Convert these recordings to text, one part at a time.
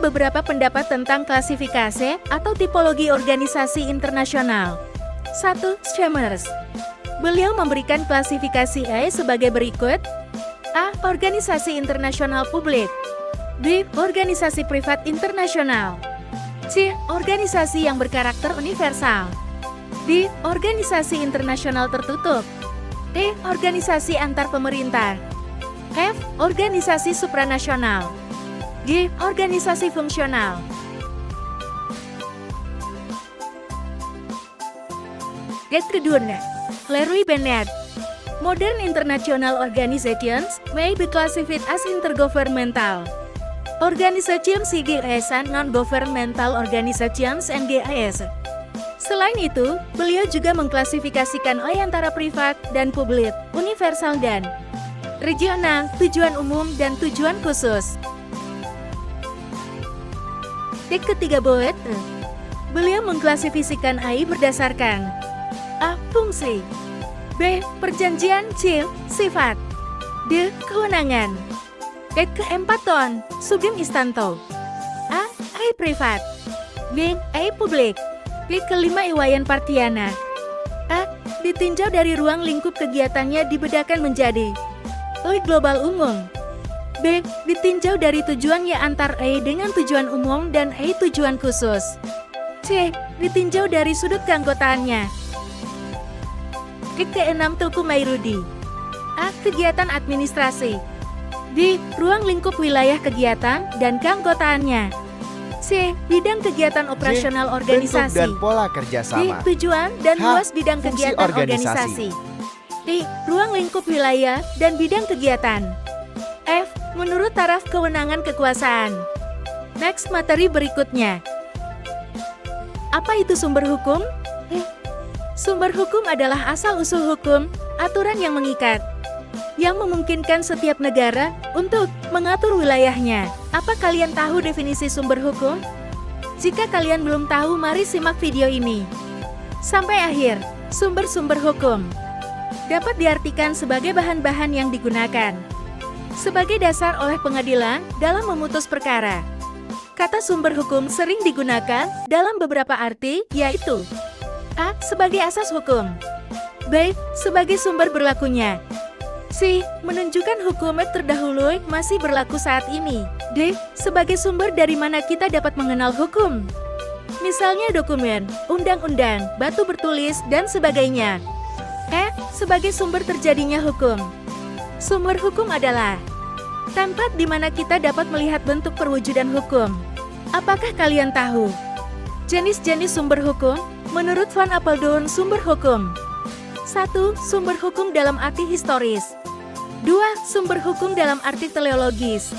beberapa pendapat tentang klasifikasi atau tipologi organisasi internasional. 1. Chambers. Beliau memberikan klasifikasi A sebagai berikut. A. Organisasi internasional publik. B. Organisasi privat internasional. C. Organisasi yang berkarakter universal. D. Organisasi internasional tertutup. E. Organisasi antar pemerintah. F. Organisasi supranasional. G. Organisasi fungsional. Get kedua, Larry Bennett. Modern international organizations may be classified as intergovernmental organizations, CGS, and non-governmental organizations, NGOs. Selain itu, beliau juga mengklasifikasikan OI antara privat dan publik, universal dan regional, tujuan umum dan tujuan khusus. Ketiga buat, beliau mengklasifikasikan AI berdasarkan A. Fungsi. B. Perjanjian. C. Sifat. D. Kewenangan. Keempat ton, Sugeng Istanto. A. AI privat. B. AI publik. Kelima Iwayan Partiana. A. Ditinjau dari ruang lingkup kegiatannya dibedakan menjadi AI global umum. B. Ditinjau dari tujuannya antar AI dengan tujuan umum dan AI tujuan khusus. C. Ditinjau dari sudut keanggotaannya. Keenam Teuku Mairudi. A. Kegiatan administrasi. D. Ruang lingkup wilayah kegiatan dan keanggotaannya. C. Bidang kegiatan operasional organisasi. Bentuk dan pola kerjasama. D. Tujuan dan luas bidang Fungsi kegiatan organisasi. D. Ruang lingkup wilayah dan bidang kegiatan. F. Menurut taraf kewenangan kekuasaan. Next materi berikutnya. Apa itu sumber hukum? Sumber hukum adalah asal-usul hukum, aturan yang mengikat, yang memungkinkan setiap negara untuk mengatur wilayahnya. Apa kalian tahu definisi sumber hukum? Jika kalian belum tahu, mari simak video ini sampai akhir. Sumber-sumber hukum dapat diartikan sebagai bahan-bahan yang digunakan sebagai dasar oleh pengadilan dalam memutus perkara. Kata sumber hukum sering digunakan dalam beberapa arti, yaitu A. Sebagai asas hukum. B. Sebagai sumber berlakunya. C. Menunjukkan hukum terdahulu masih berlaku saat ini. D. Sebagai sumber dari mana kita dapat mengenal hukum. Misalnya dokumen, undang-undang, batu bertulis, dan sebagainya. E. Sebagai sumber terjadinya hukum. Sumber hukum adalah tempat di mana kita dapat melihat bentuk perwujudan hukum. Apakah kalian tahu jenis-jenis sumber hukum? Menurut Van Apeldoorn, sumber hukum 1. Sumber hukum dalam arti historis. 2. Sumber hukum dalam arti teleologis.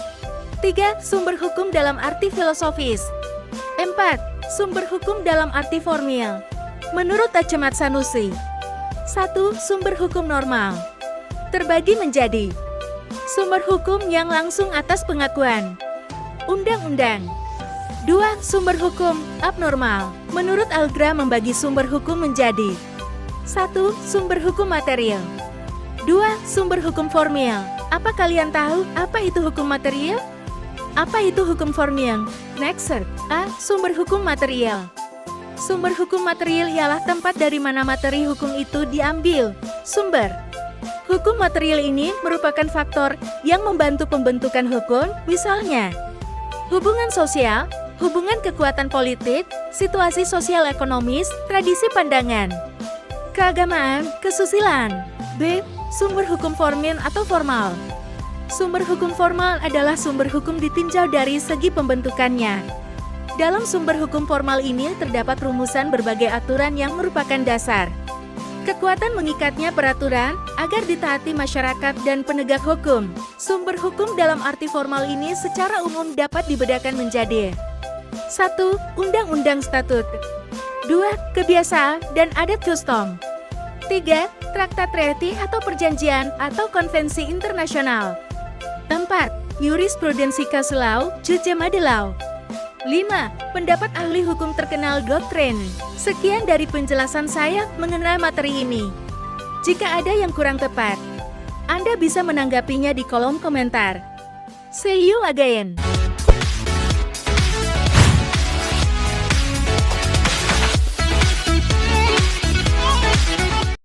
3. Sumber hukum dalam arti filosofis. 4. Sumber hukum dalam arti formil. Menurut Achmad Sanusi. 1. Sumber hukum normal terbagi menjadi sumber hukum yang langsung atas pengakuan undang-undang. 2. Sumber hukum abnormal. Menurut Algra membagi sumber hukum menjadi 1. Sumber hukum material. 2. Sumber hukum formil. Apa kalian tahu apa itu hukum material? Apa itu hukum formil? Next. A. Sumber hukum material. Sumber hukum material ialah tempat dari mana materi hukum itu diambil. Sumber hukum material ini merupakan faktor yang membantu pembentukan hukum, misalnya hubungan sosial, hubungan kekuatan politik, situasi sosial ekonomis, tradisi pandangan, keagamaan, kesusilaan. B. Sumber hukum formil atau formal. Sumber hukum formal adalah sumber hukum ditinjau dari segi pembentukannya. Dalam sumber hukum formal ini terdapat rumusan berbagai aturan yang merupakan dasar. Kekuatan mengikatnya peraturan agar ditaati masyarakat dan penegak hukum. Sumber hukum dalam arti formal ini secara umum dapat dibedakan menjadi 1. Undang-undang statut. 2. Kebiasaan dan adat custom. 3. Traktat treaty atau perjanjian atau konvensi internasional. 4. Jurisprudensi case law, judge de law. 5. Pendapat ahli hukum terkenal doktrin. Sekian dari penjelasan saya mengenai materi ini. Jika ada yang kurang tepat, Anda bisa menanggapinya di kolom komentar. See you again.